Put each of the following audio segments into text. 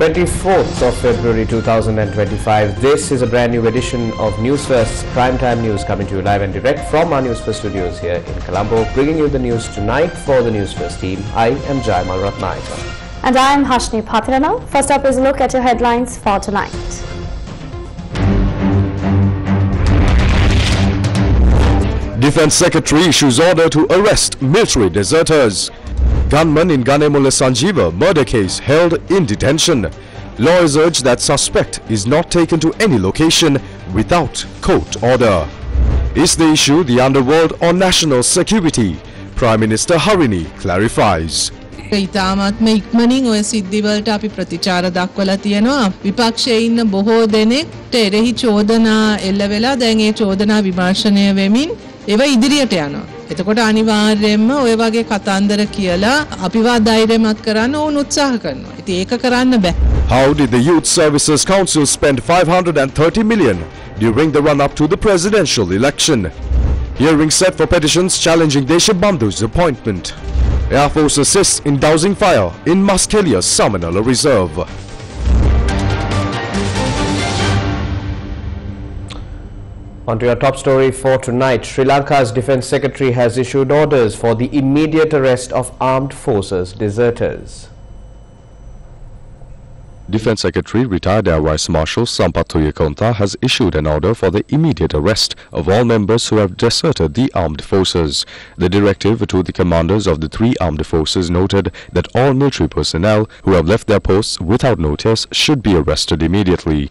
24th of February 2025. This is a brand new edition of Newsfirst's Primetime News coming to you live and direct from our Newsfirst studios here in Colombo. Bringing you the news tonight for the Newsfirst team. I am Jaimal Ratnaika. And I am Hashni Pathirana. First up is a look at your headlines for tonight. Defense Secretary issues order to arrest military deserters. Gunman in Ganemule Sanjeeva murder case held in detention. Lawyers urge that suspect is not taken to any location without court order. Is the issue the underworld or national security? Prime Minister Harini clarifies. ඉතාමත්ම ඉක්මනින් ඔය සිද්ධිවලට අපි ප්‍රතිචාර දක්වලා තියෙනවා. විපක්ෂයේ ඉන්න බොහෝ දෙනෙක්ට එරෙහි චෝදනා එල්ල වෙලා දැන් ඒ චෝදනා විමර්ශනය වෙමින් ඒවා ඉදිරියට යනවා. එතකොට අනිවාර්යයෙන්ම ඔය වගේ කතන්දර කියලා අපිව ධෛර්යමත් කරන්න ඕන උත්සාහ කරනවා. ඉතින් ඒක කරන්න බෑ. How did the Youth Services Council spend 530 million during the run-up to the presidential election? Hearing set for petitions challenging Desha Bandhu's appointment. Air Force assists in dousing fire in Maskelia's Samanala Reserve. On to your top story for tonight. Sri Lanka's Defence Secretary has issued orders for the immediate arrest of armed forces deserters. Defense Secretary retired Air Vice Marshal Sampath Thuyakonta has issued an order for the immediate arrest of all members who have deserted the armed forces. The directive to the commanders of the three armed forces noted that all military personnel who have left their posts without notice should be arrested immediately.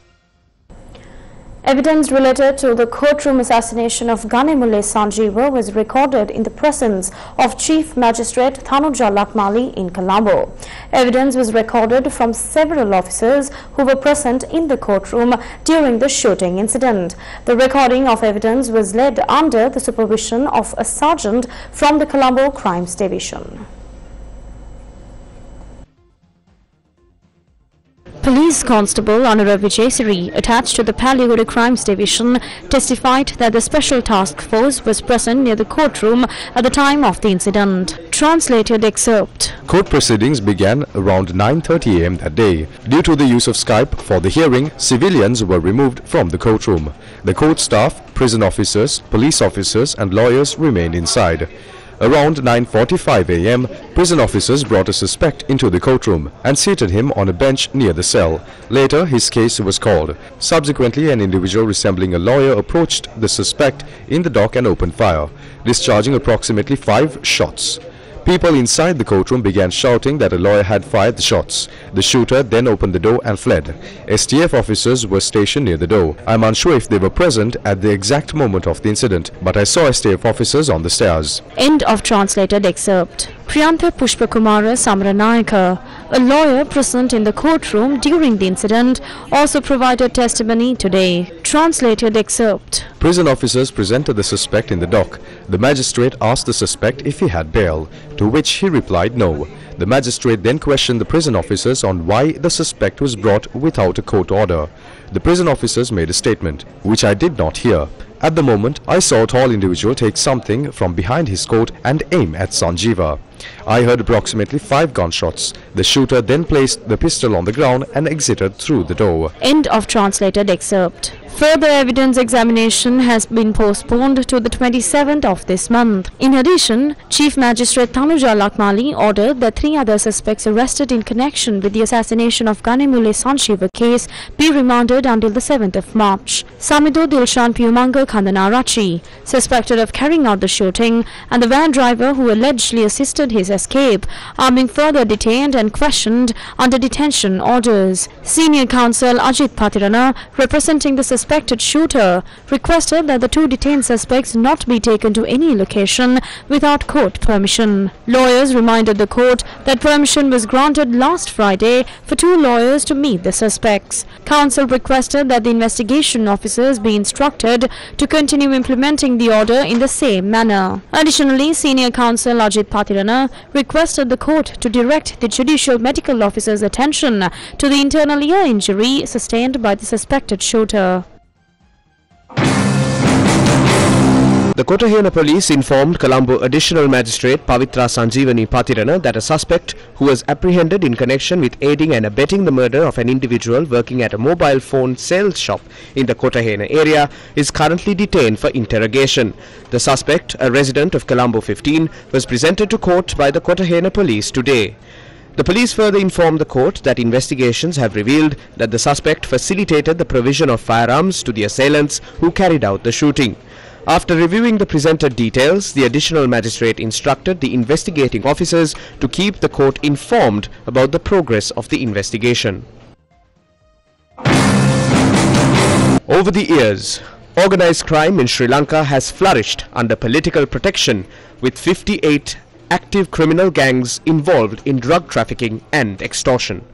Evidence related to the courtroom assassination of Ganemule Sanjeeva was recorded in the presence of Chief Magistrate Thanuja Lakmali in Colombo. Evidence was recorded from several officers who were present in the courtroom during the shooting incident. The recording of evidence was led under the supervision of a sergeant from the Colombo Crimes Division. Police Constable Anura Vijayasiri, attached to the Palligoda Crimes Division, testified that the Special Task Force was present near the courtroom at the time of the incident. Translated excerpt. Court proceedings began around 9:30 am that day. Due to the use of Skype for the hearing, civilians were removed from the courtroom. The court staff, prison officers, police officers and lawyers remained inside. Around 9:45 am, prison officers brought a suspect into the courtroom and seated him on a bench near the cell. Later, his case was called. Subsequently, an individual resembling a lawyer approached the suspect in the dock and opened fire, discharging approximately 5 shots. People inside the courtroom began shouting that a lawyer had fired the shots. The shooter then opened the door and fled. STF officers were stationed near the door. I'm unsure if they were present at the exact moment of the incident, but I saw STF officers on the stairs. End of translated excerpt. Priyantha Pushpakumara Samranayaka, a lawyer present in the courtroom during the incident, also provided testimony today. Translated excerpt. Prison officers presented the suspect in the dock. The magistrate asked the suspect if he had bail, to which he replied no. The magistrate then questioned the prison officers on why the suspect was brought without a court order. The prison officers made a statement, which I did not hear. At the moment, I saw a tall individual take something from behind his coat and aim at Sanjeeva. I heard approximately 5 gunshots. The shooter then placed the pistol on the ground and exited through the door. End of translated excerpt. Further evidence examination has been postponed to the 27th of this month. In addition, Chief Magistrate Thanuja Lakmali ordered that 3 other suspects arrested in connection with the assassination of Ganemule Sanjeeva case be remanded until the 7th of March. Samido Dilshan Piyumanga Khandanarachi, suspected of carrying out the shooting, and the van driver who allegedly assisted his escape are being further detained and questioned under detention orders. Senior counsel Ajit Pathirana, representing the suspected shooter, requested that the 2 detained suspects not be taken to any location without court permission. Lawyers reminded the court that permission was granted last Friday for 2 lawyers to meet the suspects. Counsel requested that the investigation officers be instructed to continue implementing the order in the same manner. Additionally, senior counsel Ajit Pathirana requested the court to direct the judicial medical officer's attention to the internal ear injury sustained by the suspected shooter. The Kotahena police informed Colombo Additional Magistrate Pavitra Sanjeevani Patirana that a suspect who was apprehended in connection with aiding and abetting the murder of an individual working at a mobile phone sales shop in the Kotahena area is currently detained for interrogation. The suspect, a resident of Colombo 15, was presented to court by the Kotahena police today. The police further informed the court that investigations have revealed that the suspect facilitated the provision of firearms to the assailants who carried out the shooting. After reviewing the presented details, the additional magistrate instructed the investigating officers to keep the court informed about the progress of the investigation. Over the years, organized crime in Sri Lanka has flourished under political protection, with 58 active criminal gangs involved in drug trafficking and extortion.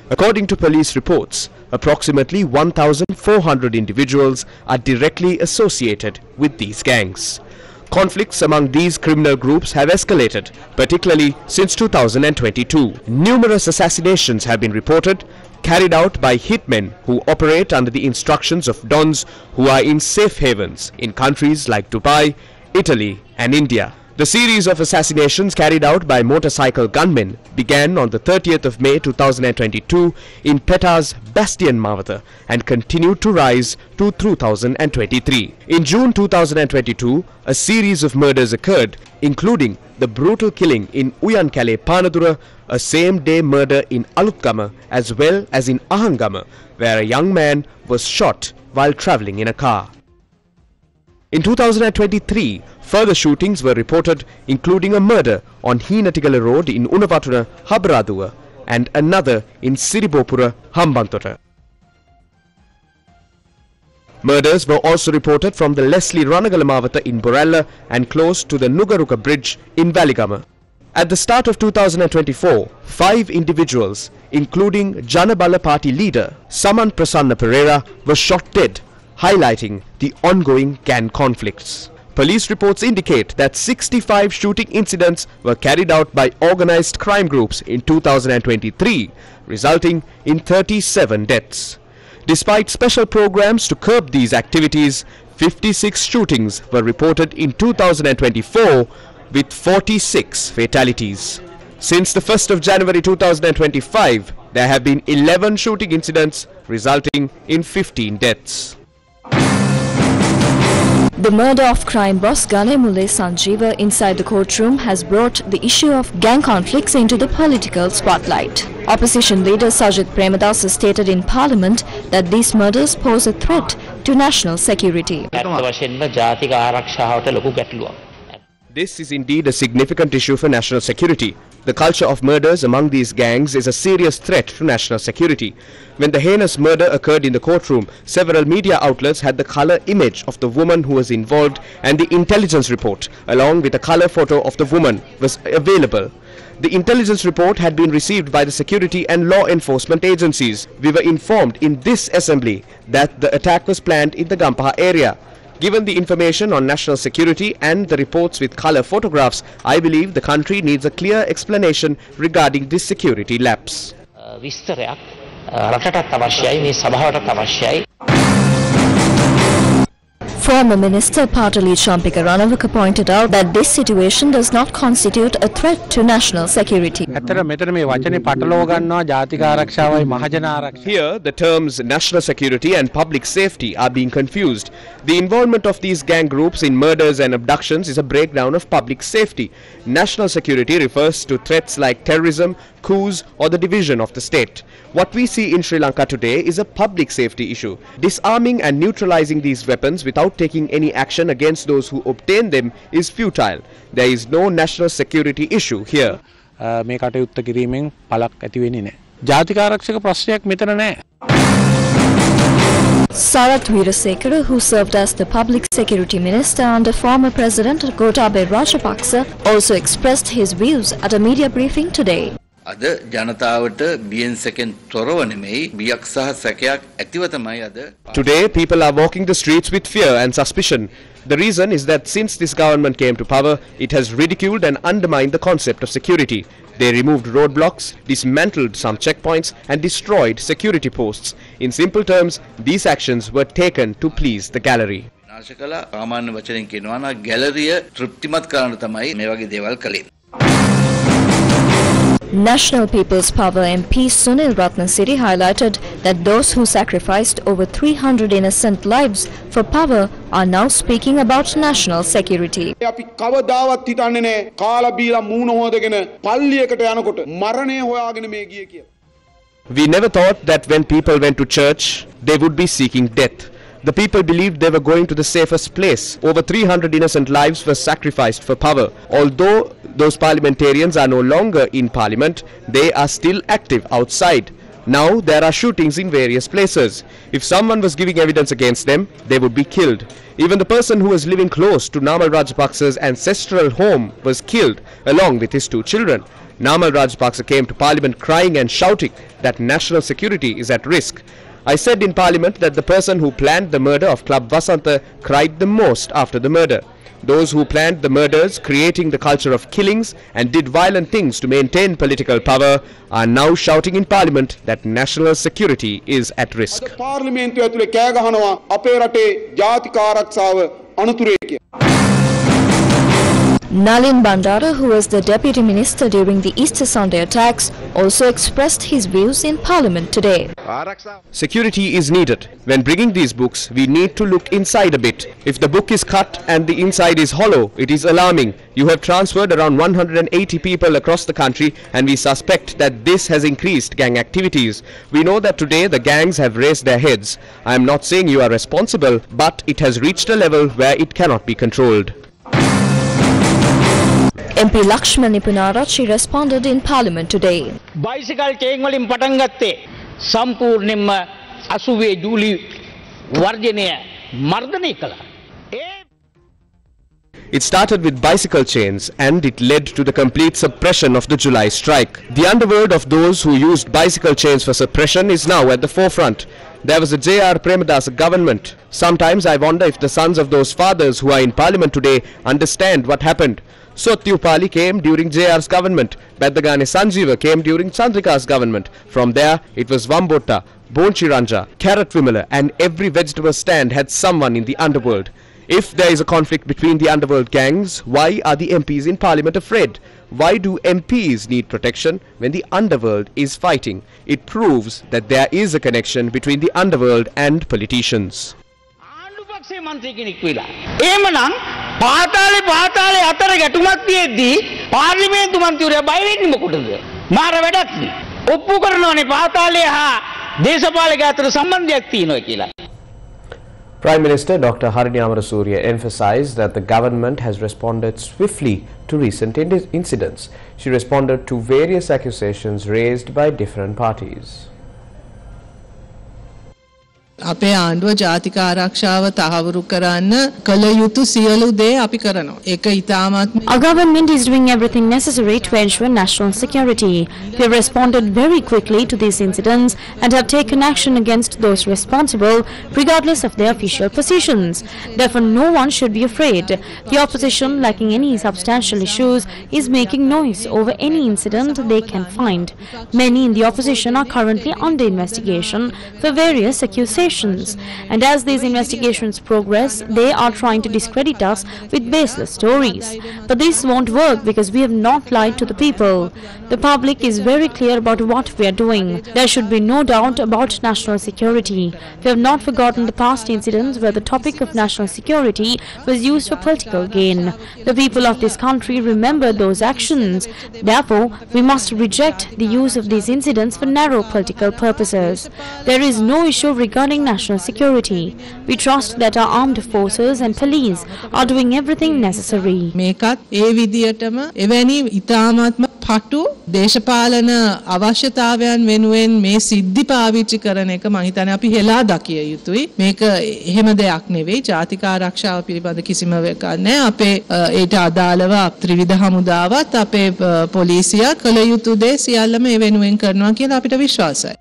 According to police reports, approximately 1,400 individuals are directly associated with these gangs. Conflicts among these criminal groups have escalated, particularly since 2022. Numerous assassinations have been reported, carried out by hitmen who operate under the instructions of dons who are in safe havens in countries like Dubai, Italy and India. The series of assassinations carried out by motorcycle gunmen began on the 30th of May 2022 in Petah's Bastian Mawatha and continued to rise to 2023. In June 2022, a series of murders occurred, including the brutal killing in Uyankale Panadura, a same-day murder in Alutgama, as well as in Ahangama, where a young man was shot while travelling in a car. In 2023, further shootings were reported, including a murder on Heenatigala Road in Unavattuna, Habaraduwa, and another in Siribopura, Hambantota. Murders were also reported from the Leslie Ranagala Mawatha in Borella and close to the Nugaruka Bridge in Valigama. At the start of 2024, 5 individuals, including Janabala Party leader Saman Prasanna Pereira, were shot dead, highlighting the ongoing gang conflicts. Police reports indicate that 65 shooting incidents were carried out by organized crime groups in 2023, resulting in 37 deaths. Despite special programs to curb these activities, 56 shootings were reported in 2024 with 46 fatalities. Since the 1st of January 2025, there have been 11 shooting incidents resulting in 15 deaths. The murder of crime boss Ganemule Sanjeeva inside the courtroom has brought the issue of gang conflicts into the political spotlight. Opposition leader Sajith Premadasa stated in Parliament that these murders pose a threat to national security. This is indeed a significant issue for national security. The culture of murders among these gangs is a serious threat to national security. When the heinous murder occurred in the courtroom, several media outlets had the colour image of the woman who was involved, and the intelligence report, along with a colour photo of the woman, was available. The intelligence report had been received by the security and law enforcement agencies. We were informed in this assembly that the attack was planned in the Gampaha area. Given the information on national security and the reports with colour photographs, I believe the country needs a clear explanation regarding this security lapse. Former Minister Patali Champika Ranawaka pointed out that this situation does not constitute a threat to national security. Here, the terms national security and public safety are being confused. The involvement of these gang groups in murders and abductions is a breakdown of public safety. National security refers to threats like terrorism, coups, or the division of the state. What we see in Sri Lanka today is a public safety issue. Disarming and neutralizing these weapons without taking any action against those who obtain them is futile. There is no national security issue here. Sarath Weerasekara, who served as the public security minister under former President Gotabaya Rajapaksa, also expressed his views at a media briefing today. Today, people are walking the streets with fear and suspicion. The reason is that since this government came to power, it has ridiculed and undermined the concept of security. They removed roadblocks, dismantled some checkpoints, and destroyed security posts. In simple terms, these actions were taken to please the gallery. ආශ කළා සාමාන්‍ය වචනෙන් කියනවා නම් ගැලරිය තෘප්තිමත් කරන්න තමයි මේ වගේ දේවල් කළේ. National People's Power MP Sunil Ratnasiri highlighted that those who sacrificed over 300 innocent lives for power are now speaking about national security. අපි කවදාවත් හිතන්නේ නැහැ කාලා බීලා මූණ හොදගෙන පල්ලියකට යනකොට මරණය හොයාගෙන මේ ගියේ කියලා. We never thought that when people went to church, they would be seeking death. The people believed they were going to the safest place. Over 300 innocent lives were sacrificed for power. Although those parliamentarians are no longer in parliament, they are still active outside. Now there are shootings in various places. If someone was giving evidence against them, they would be killed. Even the person who was living close to Namal Rajapaksa's ancestral home was killed along with his 2 children. Namal Rajapaksa came to parliament crying and shouting that national security is at risk. I said in parliament that the person who planned the murder of Club Vasanta cried the most after the murder. Those who planned the murders, creating the culture of killings and did violent things to maintain political power, are now shouting in parliament that national security is at risk. පාර්ලිමේන්තුව ඇතුලේ කෑ ගහනවා අපේ රටේ ජාතික ආරක්ෂාව අනුතුරේ කියලා. Nalin Bandara, who was the Deputy Minister during the Easter Sunday attacks, also expressed his views in Parliament today. Security is needed. When bringing these books, we need to look inside a bit. If the book is cut and the inside is hollow, it is alarming. You have transferred around 180 people across the country and we suspect that this has increased gang activities. We know that today the gangs have raised their heads. I am not saying you are responsible, but it has reached a level where it cannot be controlled. MP Lakshman Nipunarachi responded in Parliament today. Bicycle chain වලින් පටන් ගත්තේ සම්පූර්ණයෙන්ම 80 ජූලි වර්ජනය මර්ධනය කළා. It started with bicycle chains and it led to the complete suppression of the July strike. The underworld of those who used bicycle chains for suppression is now at the forefront. There was a J.R. Premadasa government. Sometimes I wonder if the sons of those fathers who are in parliament today understand what happened. Sotyupali came during J.R.'s government. Bedagane Sanjeeva came during Chandrika's government. From there, it was Vambota, Bonchiranja, Carrot Vimala and every vegetable stand had someone in the underworld. If there is a conflict between the underworld gangs, why are the MPs in parliament afraid? Why do MPs need protection when the underworld is fighting? It proves that there is a connection between the underworld and politicians. ආණ්ඩුපක්ෂයේ මන්ත්‍රී කෙනෙක් වෙලා. එහෙමනම් පාතාලේ අතර ගැටුමක් තියෙද්දි පාර්ලිමේන්තු මන්ත්‍රීවරයා බය වෙන්නේ මොකටද? මාර වැඩක් නේ. ඔප්පු කරනවානේ පාතාලේ හා දේශපාලක අතර සම්බන්ධයක් තියෙනවා කියලා. Prime Minister Dr. Harini Amarasuriya emphasized that the government has responded swiftly to recent incidents. She responded to various accusations raised by different parties. අපේ ආණ්ඩුව ජාතික ආරක්ෂාව තහවුරු කරන්න කළ යුතු සියලු දේ අපි කරනවා. ඒක ඉතාමත් Our government is doing everything necessary to ensure national security. We have responded very quickly to these incidents and have taken action against those responsible regardless of their official positions. Therefore, no one should be afraid. The opposition, lacking any substantial issues, is making noise over any incident they can find. Many in the opposition are currently under investigation for various accusations. And as these investigations progress, they are trying to discredit us with baseless stories. But this won't work because we have not lied to the people. The public is very clear about what we are doing. There should be no doubt about national security. We have not forgotten the past incidents where the topic of national security was used for political gain. The people of this country remember those actions. Therefore, we must reject the use of these incidents for narrow political purposes. There is no issue regarding national security. We trust that our armed forces and police are doing everything necessary. මේකත් ඒ විදියටම එවැනි ඉතාමත්ම පටු දේශපාලන අවශ්‍යතාවයන් වෙනුවෙන් මේ සිද්ධි පාවිච්චි කරන එක මම හිතන්නේ අපි හෙලා දකිය යුතුයි. මේක එහෙම දෙයක් නෙවෙයි. ජාතික ආරක්ෂාව පිළිබඳ කිසිම එකක් නැහැ. අපේ ඒට අදාළව ත්‍රිවිධ හමුදාවත් අපේ පොලිසිය කළ යුතු දේ සියල්ලම ඒ වෙනුවෙන් කරනවා කියලා අපිට විශ්වාසයි.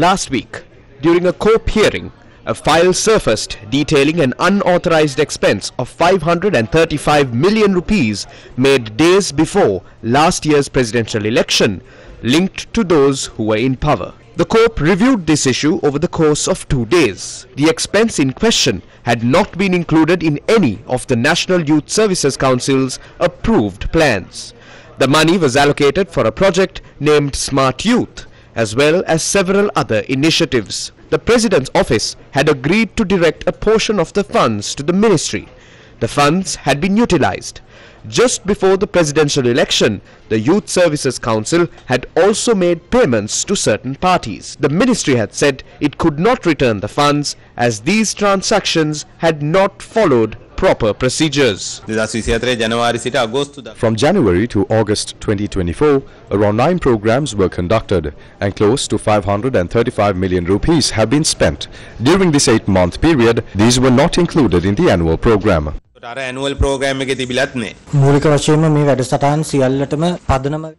Last week, during a court hearing, A file surfaced detailing an unauthorized expense of 535 million rupees made days before last year's presidential election, linked to those who were in power. The court reviewed this issue over the course of 2 days. The expense in question had not been included in any of the National Youth Services Council's approved plans. The money was allocated for a project named Smart Youth, as well as several other initiatives. The President's office had agreed to direct a portion of the funds to the ministry. The funds had been utilized. Just before the presidential election, the Youth Services Council had also made payments to certain parties. The ministry had said it could not return the funds as these transactions had not followed proper procedures. From January to August 2024, around 9 programs were conducted and close to 535 million rupees have been spent. During this 8-month period, these were not included in the annual program. annual program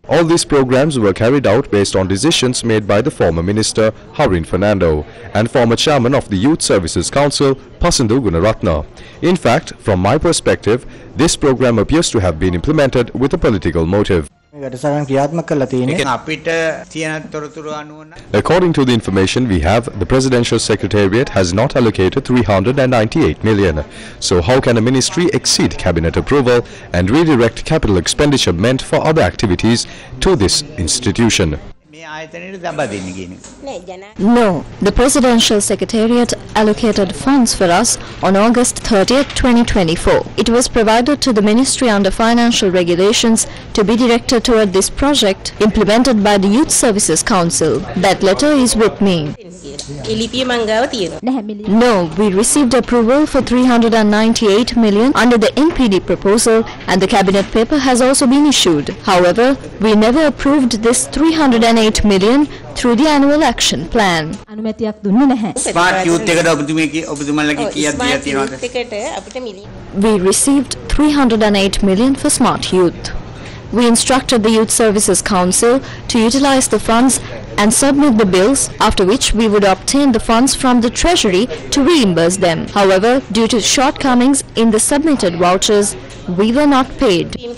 All these programs were carried out based on decisions made by the former minister Harin Fernando and former chairman of the Youth Services Council Pasindu Gunaratna. In fact, from my perspective, this program appears to have been implemented with a political motive. According to the information we have, the Presidential Secretariat has not allocated 398 million. So how can a ministry exceed cabinet approval and redirect capital expenditure meant for other activities to this institution? No, the Presidential Secretariat allocated funds for us on August 30th, 2024. It was provided to the Ministry under Financial Regulations to be directed toward this project implemented by the Youth Services Council. That letter is with me. No, we received approval for 398 million under the NPD proposal and the cabinet paper has also been issued. However, we never approved this 308 million through the annual action plan. Smart Youth We received 308 million for Smart Youth. We instructed the Youth Services Council to utilize the funds and submit the bills, after which we would obtain the funds from the Treasury to reimburse them. However, due to shortcomings in the submitted vouchers, we were not paid. The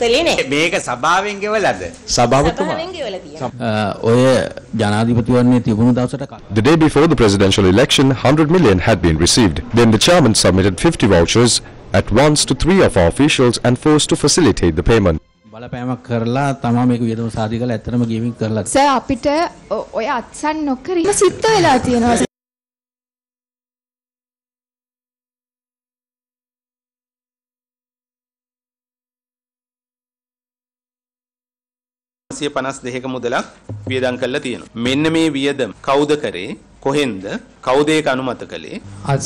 day before the presidential election, 100 million had been received. Then the chairman submitted 50 vouchers at once to 3 of our officials and forced to facilitate the payment. Sir, අපිට ඔය අත්සන් නොකර සිද්ධ වෙලා තියෙනවා. මුදලක් වියදම් කරලා තියෙනවා. මෙන්න මේ වියදම් කවුද කරේ? කොහෙන්ද? කවුද ඒක අනුමත කළේ?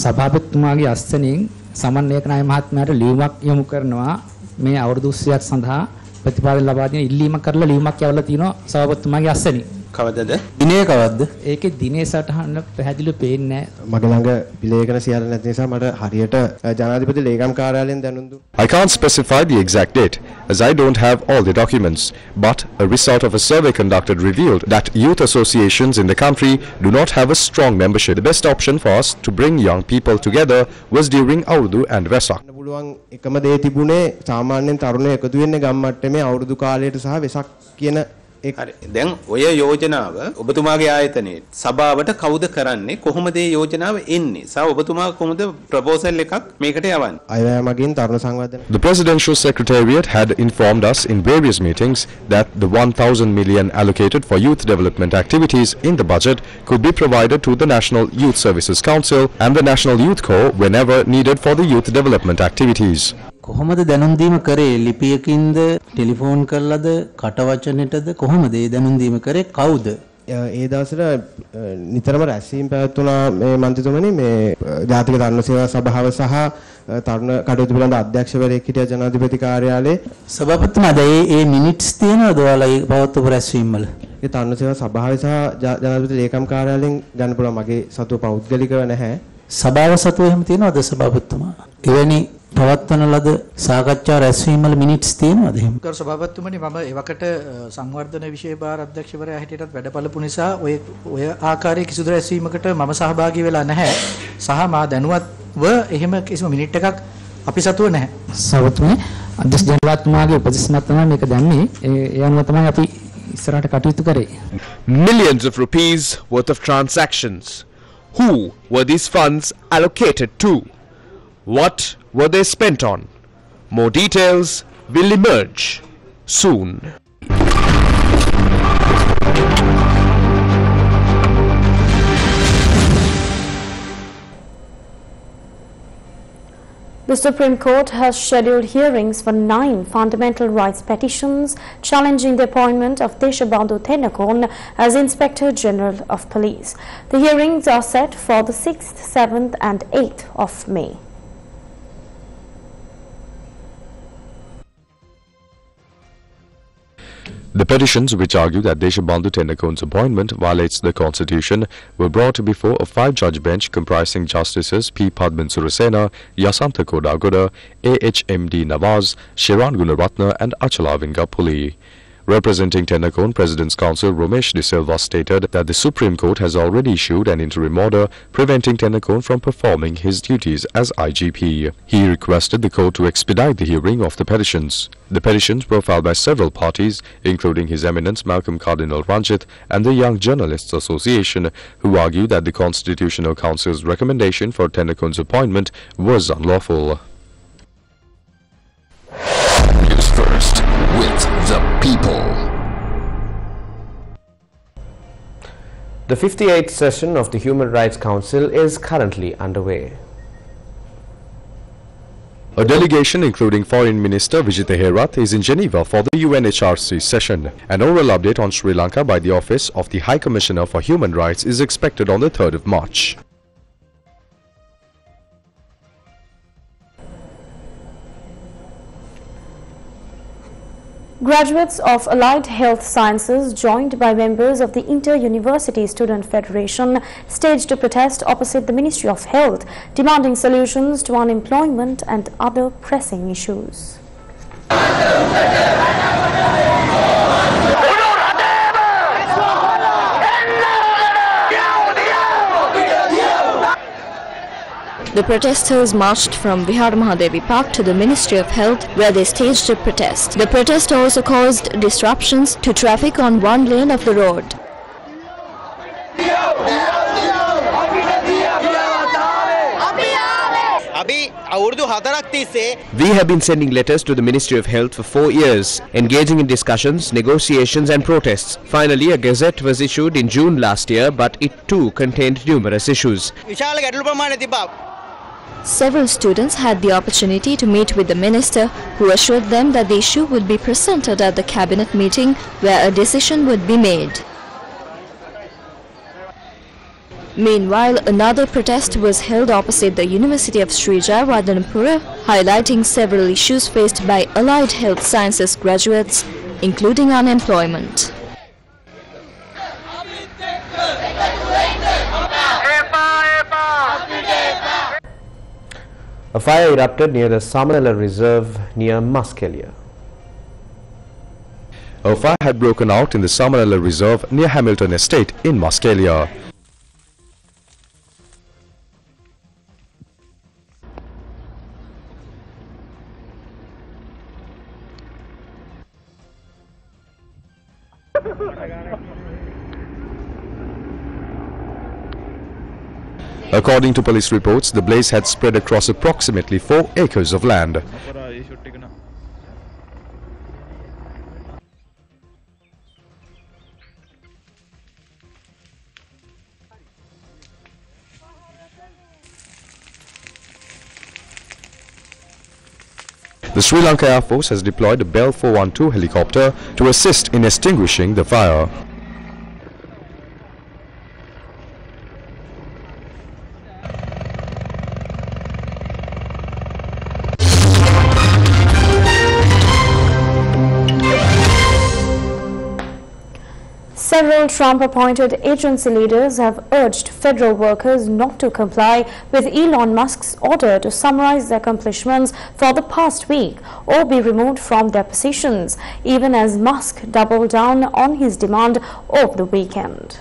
සභාපතිතුමාගේ අස්තනින් සමන්වේක නායක මහත්මයාට ලියුමක් යොමු කරනවා මේ අවුරුදු 30ක් සඳහා ප්‍රතිපාදන ලබා දෙන ඉල්ලීමක් කරලා ලියුමක් යවලා තිනවා සභාපතිතුමාගේ අස්සනින්. කවදද? දිනේ කවද්ද? ඒකේ දිනේ සටහන පැහැදිලිව පේන්නේ නැහැ. මගේ ළඟ පිළේකන සියල්ල නැති නිසා මට හරියට ජනාධිපති ලේකම් කාර්යාලයෙන් දැනුම් දුන්නා. I can't specify the exact date as I don't have all the documents, but a result of a survey conducted revealed that youth associations in the country do not have a strong membership. The best option for us to bring young people together was during Aurudu and Vesak. පුළුවන් එකම දේ තිබුණේ සාමාන්‍යයෙන් තරුණයෝ එකතු වෙන්නේ ගම් මට්ටමේ අවුරුදු කාලයට සහ වෙසක් කියන හරි දැන් ඔය යෝජනාව ඔබතුමාගේ ආයතනයේ සභාවට කවුද කරන්නේ කොහොමද මේ යෝජනාව එන්නේ සහ ඔබතුමා කොහොමද ප්‍රොපෝසල් එකක් මේකට යවන්නේ අයවැය මගින් තරුණ සංවර්ධන The Presidential Secretariat had informed us in various meetings that the 1,000 million allocated for youth development activities in the budget could be provided to the National Youth Services Council and the National Youth Corps whenever needed for the youth development activities. කොහොමද දැනුම් දීම කරේ ලිපියකින්ද telephone කරලාද කටවචනෙටද කොහොමද ඒ දැනුම් දීම කරේ කවුද ඒ දවස්වල නිතරම රැස්වීම් පැවැත්වුණා මේ මන්ත්‍රීතුමනි මේ ජාතික තරුණ සේවා සභාව සහ තරුණ කටයුතු පිළිබඳ අධ්‍යක්ෂවරයෙක් හිටිය ජනාධිපති කාර්යාලයේ සභාපතිතුමාද ඒ මිනිට්ස් තියෙනවද ඔයාලා ඒ පවත්වපු රැස්වීම් වල ඒ තරුණ සේවා සභාවේ සහ ජනාධිපති ලේකම් කාර්යාලයෙන් ගන්න පුළුවන් මගේ සතුව පෞද්ගලිකව නැහැ සභාව සතුව එහෙම තියෙනවද සභාපතිතුමා එවැනි පවත්වන ලද සාකච්ඡා රැස්වීමවල මිනිට්ස් තියෙනවද එහෙම? කර සභාපතිතුමනි මම එවකට සංවර්ධන විෂය භාර අධ්‍යක්ෂවරයා හිටියටත් වැඩ බලපු නිසා ඔය ආකාරයේ කිසිදු රැස්වීමකට මම සහභාගී වෙලා නැහැ. සහ මා දැනුවත්ව එහෙම කිසිම මිනිට් එකක් අපි සතුව නැහැ. සවතුනේ අධ්‍යක්ෂ ජනරාල්තුමාගේ උපදෙස් මත තමයි මේක දැම්මේ. ඒ අනුව තමයි අපි ඉස්සරහට කටයුතු කරේ. Millions of rupees worth of transactions. Who were these funds allocated to? What were they spent on? More details will emerge soon. The Supreme Court has scheduled hearings for 9 fundamental rights petitions challenging the appointment of Deshabandhu Thennakoon as Inspector General of Police. The hearings are set for the 6th, 7th and 8th of May. The petitions, which argue that Deshabandhu Thennakoon's appointment violates the constitution, were brought before a 5-judge bench comprising Justices P. Padman Surasena, Yasantha Kodagoda, A.H.M.D. Nawaz, Shiran Gunaratna and Achala Vingapuli. Representing Thennakoon, President's Counsel Romesh De Silva stated that the Supreme Court has already issued an interim order preventing Thennakoon from performing his duties as IGP. He requested the court to expedite the hearing of the petitions. The petitions were filed by several parties, including His Eminence Malcolm Cardinal Ranjit and the Young Journalists Association, who argue that the Constitutional Council's recommendation for Thennakoon's appointment was unlawful. Newsfirst with the people. The 58th session of the Human Rights Council is currently underway. A delegation including Foreign Minister Vijitha Herath is in Geneva for the UNHRC session. An oral update on Sri Lanka by the Office of the High Commissioner for Human Rights is expected on the 3rd of March. Graduates of Allied Health Sciences, joined by members of the Inter-University Student Federation, staged a protest opposite the Ministry of Health, demanding solutions to unemployment and other pressing issues. The protesters marched from Vihar Mahadevi Park to the Ministry of Health, where they staged a protest. The protest also caused disruptions to traffic on one lane of the road. We have been sending letters to the Ministry of Health for 4 years, engaging in discussions, negotiations and protests. Finally, a gazette was issued in June last year, but it too contained numerous issues. Several students had the opportunity to meet with the minister, who assured them that the issue would be presented at the cabinet meeting, where a decision would be made. Meanwhile, another protest was held opposite the University of Sri Jayawardhanapura, highlighting several issues faced by Allied Health Sciences graduates, including unemployment. A fire erupted near the Samanala Reserve near Muskelia. A fire had broken out in the Samanala Reserve near Hamilton Estate in Muskelia. According to police reports, the blaze had spread across approximately 4 acres of land. The Sri Lanka Air Force has deployed a Bell 412 helicopter to assist in extinguishing the fire. Several Trump-appointed agency leaders have urged federal workers not to comply with Elon Musk's order to summarize their accomplishments for the past week or be removed from their positions, even as Musk doubled down on his demand over the weekend.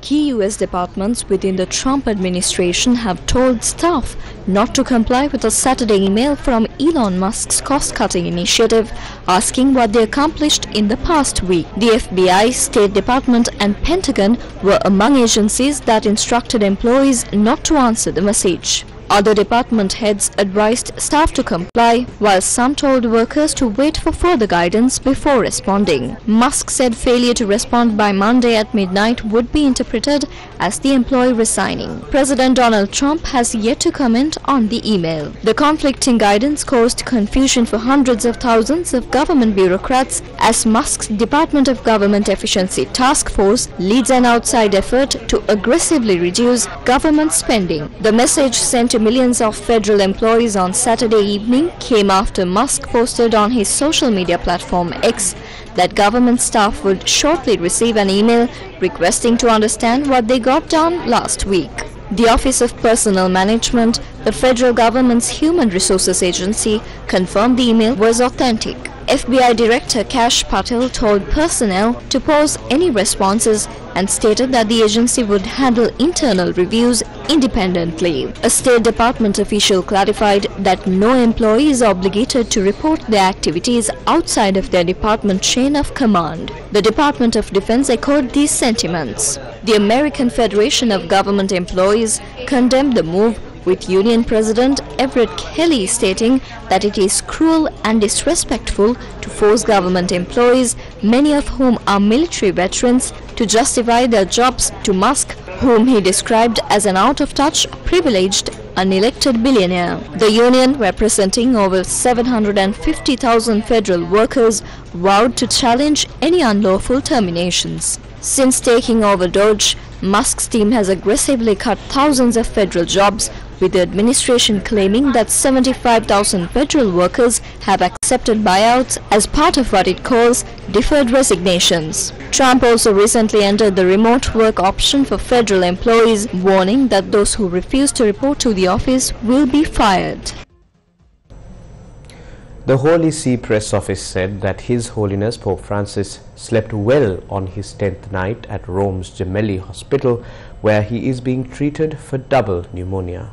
Key U.S. departments within the Trump administration have told staff not to comply with a Saturday email from Elon Musk's cost-cutting initiative, asking what they accomplished in the past week. The FBI, State Department and Pentagon were among agencies that instructed employees not to answer the message. Other department heads advised staff to comply, while some told workers to wait for further guidance before responding. Musk said failure to respond by Monday at midnight would be interpreted as the employee resigning. President Donald Trump has yet to comment on the email. The conflicting guidance caused confusion for hundreds of thousands of government bureaucrats as Musk's Department of Government Efficiency Task Force leads an outside effort to aggressively reduce government spending. The message sent to millions of federal employees on Saturday evening came after Musk posted on his social media platform X that government staff would shortly receive an email requesting to understand what they got done last week. The Office of Personnel Management, the federal government's human resources agency, confirmed the email was authentic. FBI Director Kash Patel told personnel to pause any responses and stated that the agency would handle internal reviews independently. A State Department official clarified that no employee is obligated to report their activities outside of their department chain of command. The Department of Defense echoed these sentiments. The American Federation of Government Employees condemned the move, with Union President Everett Kelly stating that it is cruel and disrespectful to force government employees, many of whom are military veterans, to justify their jobs to Musk, whom he described as an out-of-touch, privileged, unelected billionaire. The union, representing over 750,000 federal workers, vowed to challenge any unlawful terminations. Since taking over Doge, Musk's team has aggressively cut thousands of federal jobs, with the administration claiming that 75,000 federal workers have accepted buyouts as part of what it calls deferred resignations. Trump also recently entered the remote work option for federal employees, warning that those who refuse to report to the office will be fired. The Holy See Press Office said that His Holiness Pope Francis slept well on his 10th night at Rome's Gemelli Hospital, where he is being treated for double pneumonia.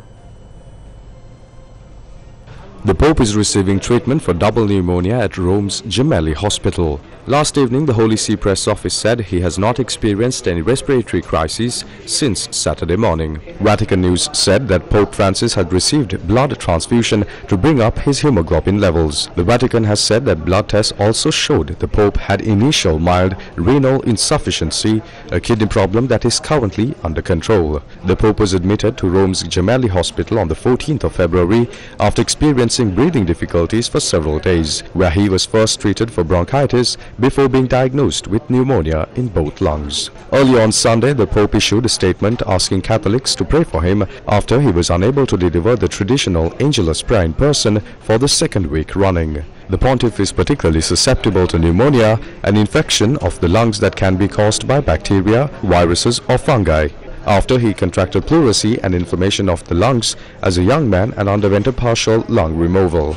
The Pope is receiving treatment for double pneumonia at Rome's Gemelli Hospital. Last evening, the Holy See Press Office said he has not experienced any respiratory crises since Saturday morning. Vatican News said that Pope Francis had received blood transfusion to bring up his hemoglobin levels. The Vatican has said that blood tests also showed the Pope had initial mild renal insufficiency, a kidney problem that is currently under control. The Pope was admitted to Rome's Gemelli Hospital on the 14th of February after experiencing breathing difficulties for several days, where he was first treated for bronchitis before being diagnosed with pneumonia in both lungs. Early on Sunday, the Pope issued a statement asking Catholics to pray for him after he was unable to deliver the traditional Angelus prayer in person for the second week running. The pontiff is particularly susceptible to pneumonia, an infection of the lungs that can be caused by bacteria, viruses or fungi. After he contracted pleurisy and inflammation of the lungs as a young man and underwent a partial lung removal.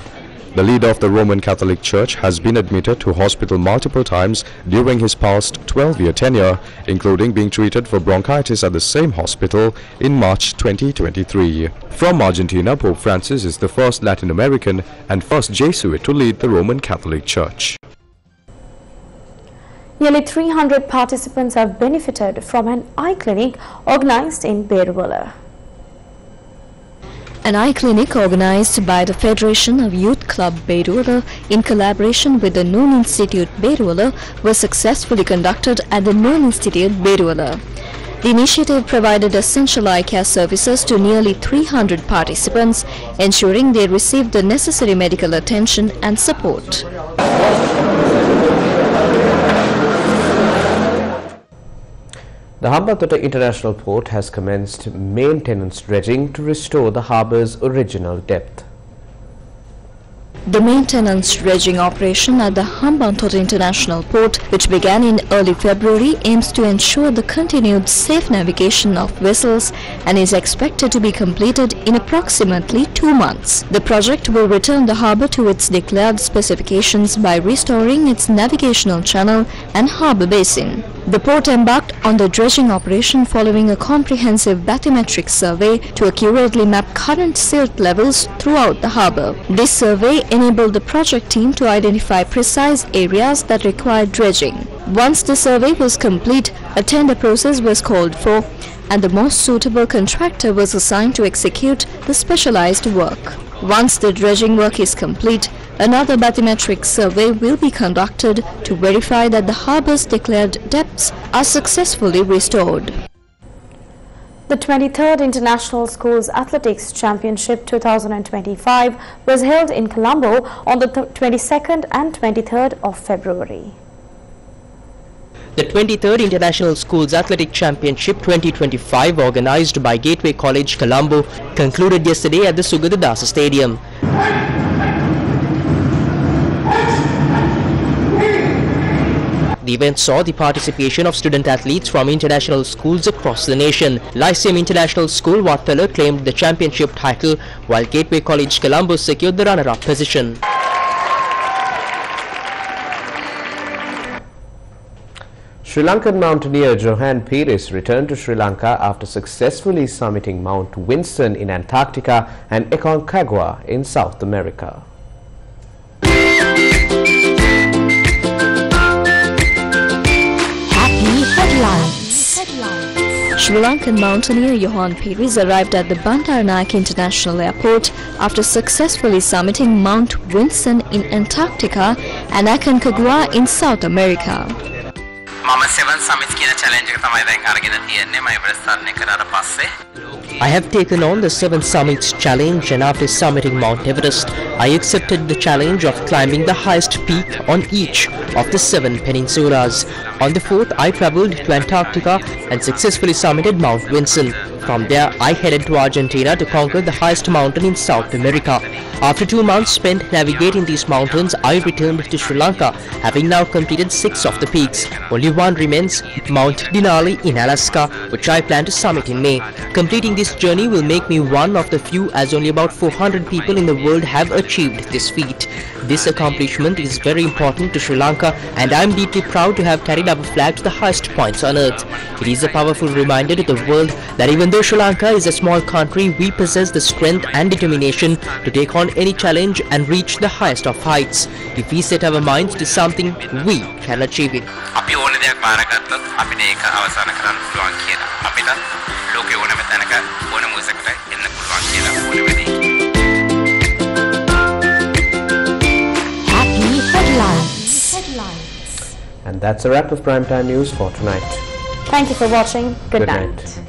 The leader of the Roman Catholic Church has been admitted to hospital multiple times during his past 12-year tenure, including being treated for bronchitis at the same hospital in March 2023. From Argentina, Pope Francis is the first Latin American and first Jesuit to lead the Roman Catholic Church. Nearly 300 participants have benefited from an eye clinic organized in Beruwala. An eye clinic organized by the Federation of Youth Club Beruwala in collaboration with the Noon Institute Beruwala was successfully conducted at the Noon Institute Beruwala. The initiative provided essential eye care services to nearly 300 participants, ensuring they received the necessary medical attention and support. The Hambantota International Port has commenced maintenance dredging to restore the harbour's original depth. The maintenance dredging operation at the Hambantota International Port, which began in early February, aims to ensure the continued safe navigation of vessels and is expected to be completed in approximately 2 months. The project will return the harbour to its declared specifications by restoring its navigational channel and harbour basin. The port embarked on the dredging operation following a comprehensive bathymetric survey to accurately map current silt levels throughout the harbour. This survey enabled the project team to identify precise areas that required dredging. Once the survey was complete, a tender process was called for and the most suitable contractor was assigned to execute the specialized work. Once the dredging work is complete, another bathymetric survey will be conducted to verify that the harbour's declared depths are successfully restored. The 23rd International Schools Athletics Championship 2025 was held in Colombo on the 22nd and 23rd of February. The 23rd International Schools Athletic Championship 2025, organized by Gateway College, Colombo, concluded yesterday at the Sugadadasa Stadium. The event saw the participation of student athletes from international schools across the nation. Lyceum International School, Watfella, claimed the championship title, while Gateway College, Colombo secured the runner-up position. Sri Lankan mountaineer Johan Pires returned to Sri Lanka after successfully summiting Mount Vinson in Antarctica and Aconcagua in South America. Happy headlines. Sri Lankan mountaineer Johan Pires arrived at the Bandaranaike International Airport after successfully summiting Mount Vinson in Antarctica and Aconcagua in South America. I have taken on the 7 Summits Challenge, and after summiting Mount Everest, I accepted the challenge of climbing the highest peak on each of the 7 peninsulas. On the 4th, I travelled to Antarctica and successfully summited Mount Vinson. From there, I headed to Argentina to conquer the highest mountain in South America. After 2 months spent navigating these mountains, I returned to Sri Lanka, having now completed 6 of the peaks. Only one remains, Mount Denali in Alaska, which I plan to summit in May. Completing this journey will make me one of the few, as only about 400 people in the world have achieved this feat. This accomplishment is very important to Sri Lanka, and I am deeply proud to have carried our flag to the highest points on earth. It is a powerful reminder to the world that even though Sri Lanka is a small country, we possess the strength and determination to take on any challenge and reach the highest of heights. If we set our minds to something, we can achieve it. Happy headlines. And that's a wrap of Primetime News for tonight. Thank you for watching. Good night.